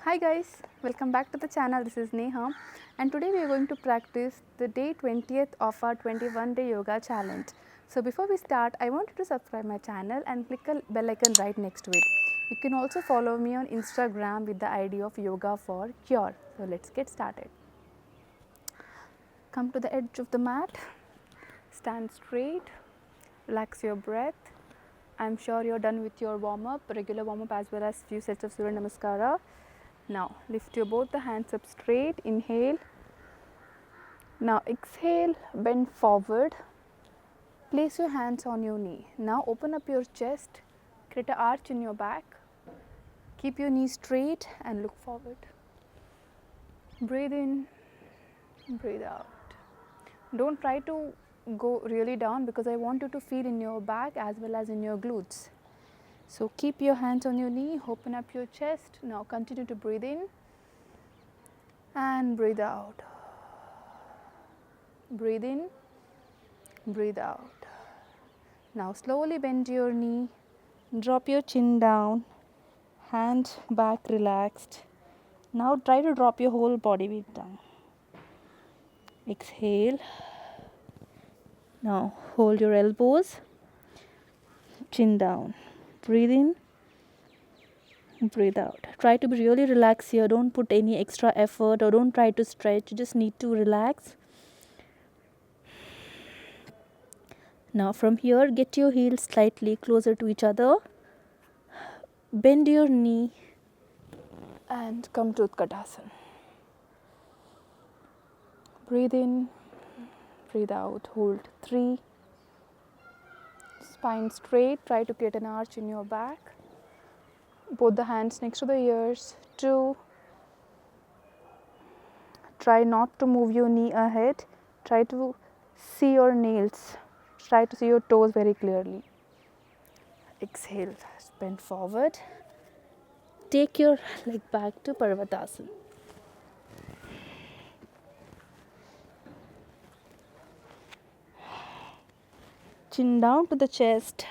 Hi guys, welcome back to the channel. This is Neha and today we are going to practice the day 20th of our 21-day yoga challenge. So before we start, I want you to subscribe my channel and click a bell icon right next to it. You can also follow me on Instagram with the ID of Yoga for Cure. So let's get started. Come to the edge of the mat, stand straight, relax your breath. I'm sure you're done with your warm-up, regular warm-up as well as few sets of Surya Namaskara. Now lift your both the hands up straight, inhale. Now exhale, bend forward. Place your hands on your knee. Now open up your chest, create an arch in your back. Keep your knee straight and look forward. Breathe in, breathe out. Don't try to go really down because I want you to feel in your back as well as in your glutes. So keep your hands on your knee, open up your chest. Now continue to breathe in and breathe out. Breathe in, breathe out. Now slowly bend your knee, drop your chin down, hand back relaxed. Now try to drop your whole body weight down. Exhale. Now hold your elbows, chin down. Breathe in, breathe out. Try to be really relaxed here. Don't put any extra effort or don't try to stretch. You just need to relax. Now from here, get your heels slightly closer to each other. Bend your knee and come to Utkatasana. Breathe in, breathe out. Hold 3. Spine straight. Try to create an arch in your back. Both the hands next to the ears. 2. Try not to move your knee ahead. Try to see your nails. Try to see your toes very clearly. Exhale, bend forward. Take your leg back to Parvatasana. Chin down to the chest.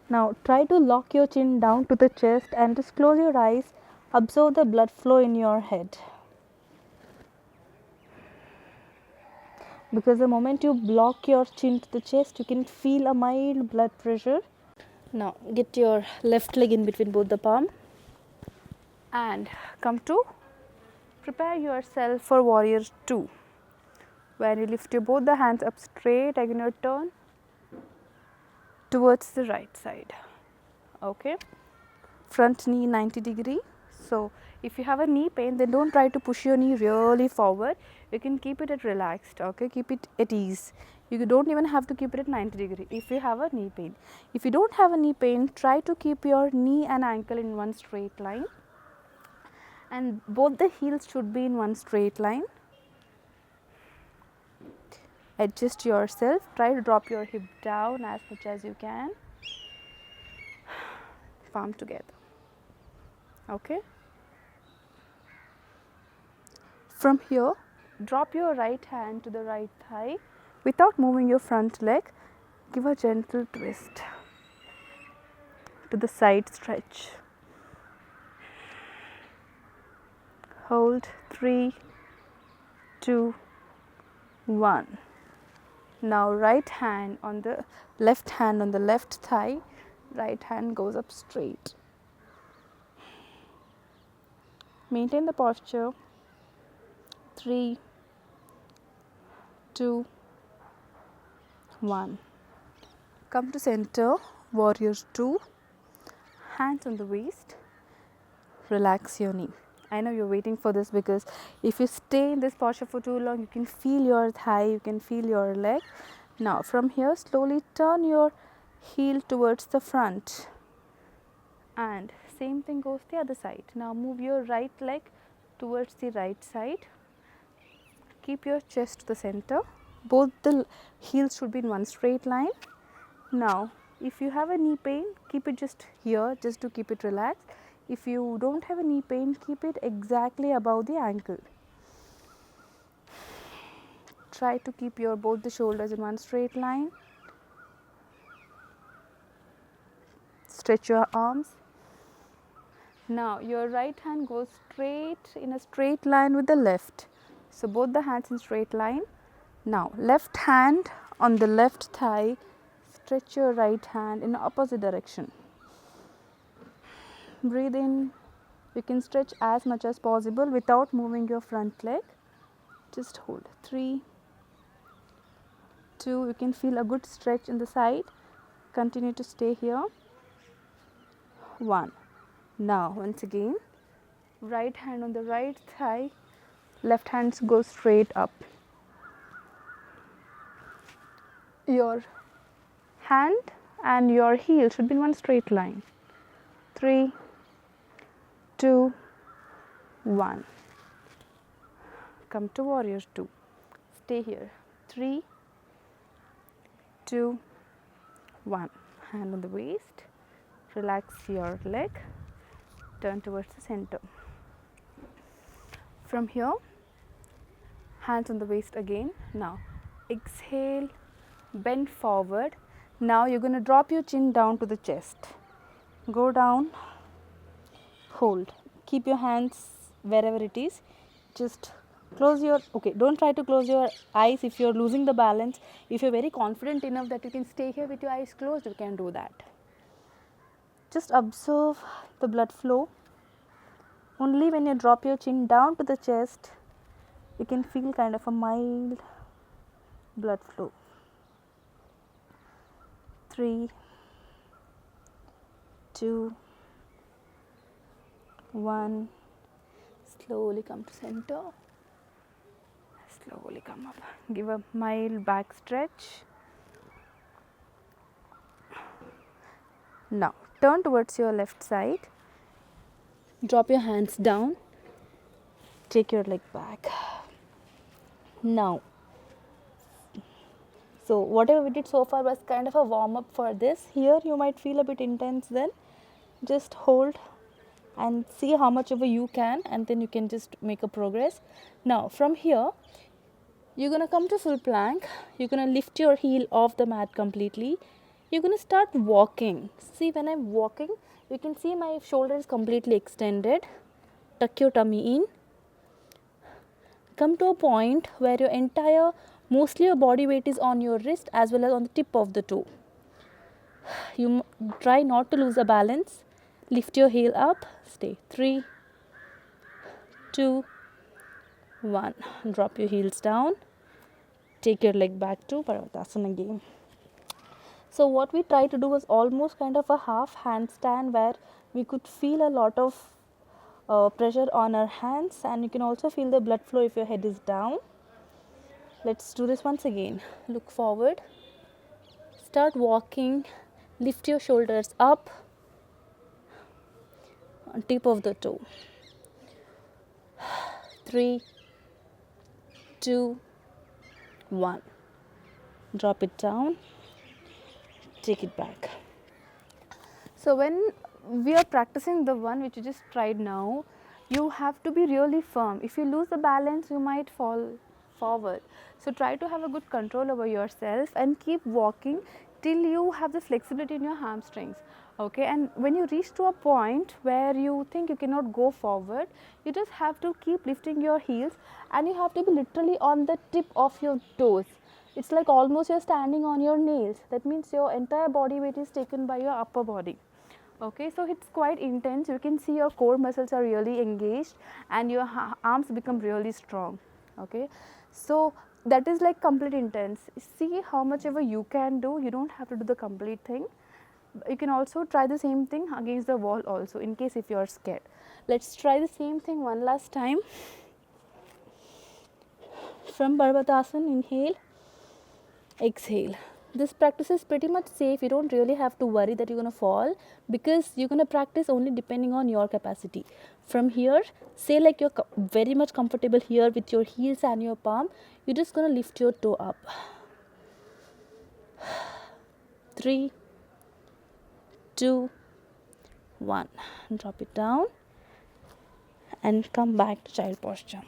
Now try to lock your chin down to the chest and just close your eyes. Observe the blood flow in your head. Because the moment you block your chin to the chest, you can feel a mild blood pressure. Now get your left leg in between both the palm and come to prepare yourself for warrior 2. When you lift your both the hands up straight, again you turn towards the right side. Okay, front knee 90 degree. So if you have a knee pain, then don't try to push your knee really forward. You can keep it at relaxed. Okay, keep it at ease. You don't even have to keep it at 90 degree if you have a knee pain. If you don't have a knee pain, try to keep your knee and ankle in one straight line and both the heels should be in one straight line. Adjust yourself. Try to drop your hip down as much as you can. Palm together. Okay. From here, drop your right hand to the right thigh without moving your front leg. Give a gentle twist to the side stretch. Hold 3, 2, 1. Now right hand on the left thigh, right hand goes up straight. Maintain the posture. 3, 2, 1. Come to center, warrior 2. Hands on the waist. Relax your knee. I know you're waiting for this because if you stay in this posture for too long, you can feel your thigh, you can feel your leg. Now from here, slowly turn your heel towards the front. And same thing goes the other side. Now move your right leg towards the right side. Keep your chest to the center. Both the heels should be in one straight line. Now, if you have a knee pain, keep it just here, just to keep it relaxed. If you don't have a knee pain, keep it exactly above the ankle. Try to keep your both the shoulders in one straight line. Stretch your arms. Now your right hand goes straight in a straight line with the left. So both the hands in straight line. Now left hand on the left thigh, stretch your right hand in the opposite direction. Breathe in. You can stretch as much as possible without moving your front leg. Just hold. 3, 2, you can feel a good stretch in the side. Continue to stay here. 1. Now once again, right hand on the right thigh, left hands go straight up. Your hand and your heel should be in one straight line. 3, 2, 1. Come to warrior 2. Stay here. 3, 2, 1. Hand on the waist. Relax your leg. Turn towards the center. From here, hands on the waist again. Now exhale, bend forward. Now you're going to drop your chin down to the chest. Go down, hold. Keep your hands wherever it is. Just close your, okay, don't try to close your eyes if you're losing the balance. If you're very confident enough that you can stay here with your eyes closed, you can do that. Just observe the blood flow. Only when you drop your chin down to the chest, you can feel kind of a mild blood flow. 3, 2, 1. Slowly come to center. Slowly come up. Give a mild back stretch. Now turn towards your left side. Drop your hands down. Take your leg back. Now, so whatever we did so far was kind of a warm up for this. Here you might feel a bit intense then. Just hold and see how much ever you can, and then you can just make a progress. Now from here, you're going to come to full plank. You're going to lift your heel off the mat completely. You're going to start walking. See, when I'm walking, you can see my shoulder is completely extended. Tuck your tummy in. Come to a point where your entire, mostly your body weight is on your wrist as well as on the tip of the toe. You try not to lose the balance. Lift your heel up. Stay. 3, 2, 1. Drop your heels down. Take your leg back to Parvatasana again. So what we try to do was almost kind of a half handstand where we could feel a lot of pressure on our hands, and you can also feel the blood flow if your head is down. Let's do this once again. Look forward. Start walking. Lift your shoulders up on tip of the toe. 3, 2, 1. Drop it down. Take it back. So when we are practicing the one which you just tried now, you have to be really firm. If you lose the balance, you might fall forward. So try to have a good control over yourself and keep walking till you have the flexibility in your hamstrings. Okay, and when you reach to a point where you think you cannot go forward, you just have to keep lifting your heels, and you have to be literally on the tip of your toes. It's like almost you're standing on your nails. That means your entire body weight is taken by your upper body. Okay, so it's quite intense. You can see your core muscles are really engaged and your arms become really strong. Okay, so that is like complete intense. See how much ever you can do. You don't have to do the complete thing. You can also try the same thing against the wall also, in case if you are scared. Let's try the same thing one last time. From Parvatasana, inhale, exhale. This practice is pretty much safe. You don't really have to worry that you're going to fall, because you're going to practice only depending on your capacity. From here, say like you're very much comfortable here with your heels and your palm, you're just going to lift your toe up. 3, 2, 1. Drop it down and come back to child posture.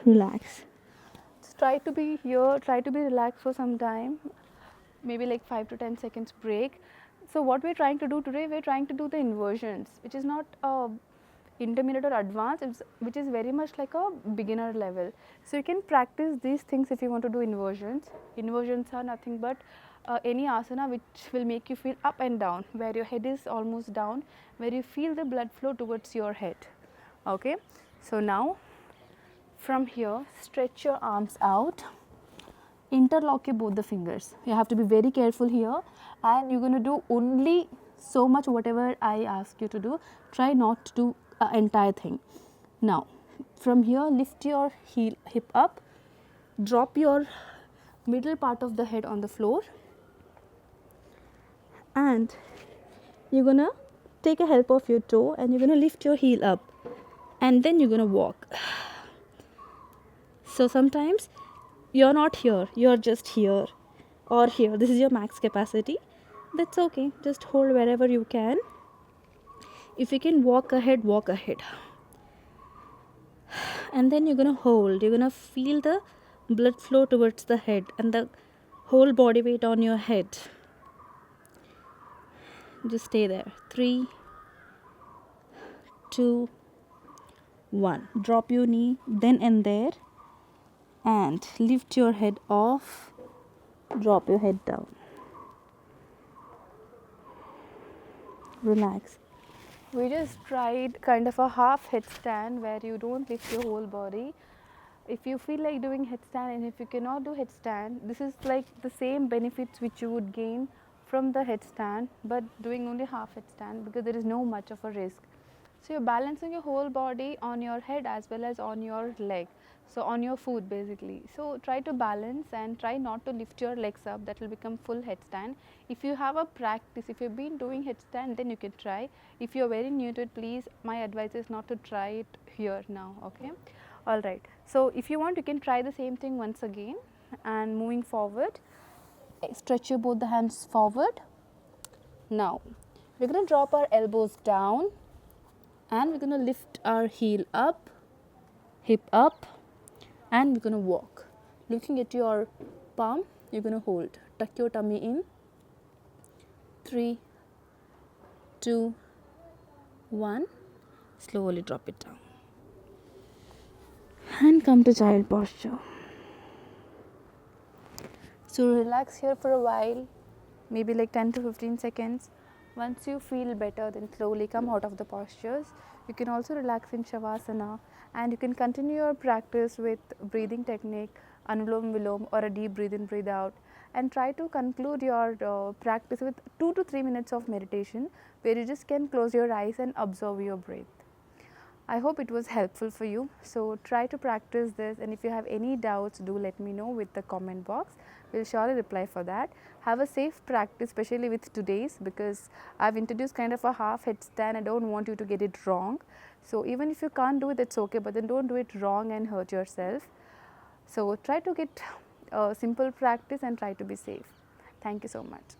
Relax. Just try to be here, try to be relaxed for some time, maybe like 5 to 10 seconds break. So what we're trying to do today, we're trying to do the inversions, which is not intermediate or advanced, which is very much like a beginner level. So you can practice these things if you want to do inversions. Inversions are nothing but any asana which will make you feel up and down, where your head is almost down, where you feel the blood flow towards your head. Okay, so now from here, stretch your arms out, interlock your both the fingers. You have to be very careful here, and you're going to do only so much whatever I ask you to do. Try not to do entire thing. Now from here, lift your hip up, drop your middle part of the head on the floor, and you're going to take a help of your toe and you're going to lift your heel up, and then you're going to walk. So sometimes you're not here, you're just here or here. This is your max capacity. That's okay. Just hold wherever you can. If you can walk ahead, walk ahead. And then you're going to hold. You're going to feel the blood flow towards the head and the whole body weight on your head. Just stay there. 3, 2, 1. Drop your knee then and there, and lift your head off. Drop your head down. Relax. We just tried kind of a half headstand where you don't lift your whole body. If you feel like doing headstand and if you cannot do headstand, this is like the same benefits which you would gain from the headstand, but doing only half headstand because there is no much of a risk. So you're balancing your whole body on your head as well as on your leg, so on your foot basically. So try to balance and try not to lift your legs up. That will become full headstand. If you have a practice, if you've been doing headstand, then you can try. If you're very new to it, please, my advice is not to try it here now. Okay, all right. So if you want, you can try the same thing once again. And moving forward, stretch your both the hands forward. Now we're going to drop our elbows down, and we're going to lift our heel up, hip up, and we're going to walk. Looking at your palm, you're going to hold. Tuck your tummy in. 3, 2, 1. Slowly drop it down. And come to child posture. So relax here for a while, maybe like 10 to 15 seconds. Once you feel better, then slowly come out of the postures. You can also relax in Shavasana, and you can continue your practice with breathing technique, Anulom Vilom, or a deep breathe in, breathe out, and try to conclude your practice with 2 to 3 minutes of meditation where you just can close your eyes and observe your breath. I hope it was helpful for you. So try to practice this, and if you have any doubts, do let me know with the comment box. We'll surely reply for that. Have a safe practice, especially with today's, because I've introduced kind of a half headstand. I don't want you to get it wrong. So even if you can't do it, it's okay, but then don't do it wrong and hurt yourself. So try to get a simple practice and try to be safe. Thank you so much.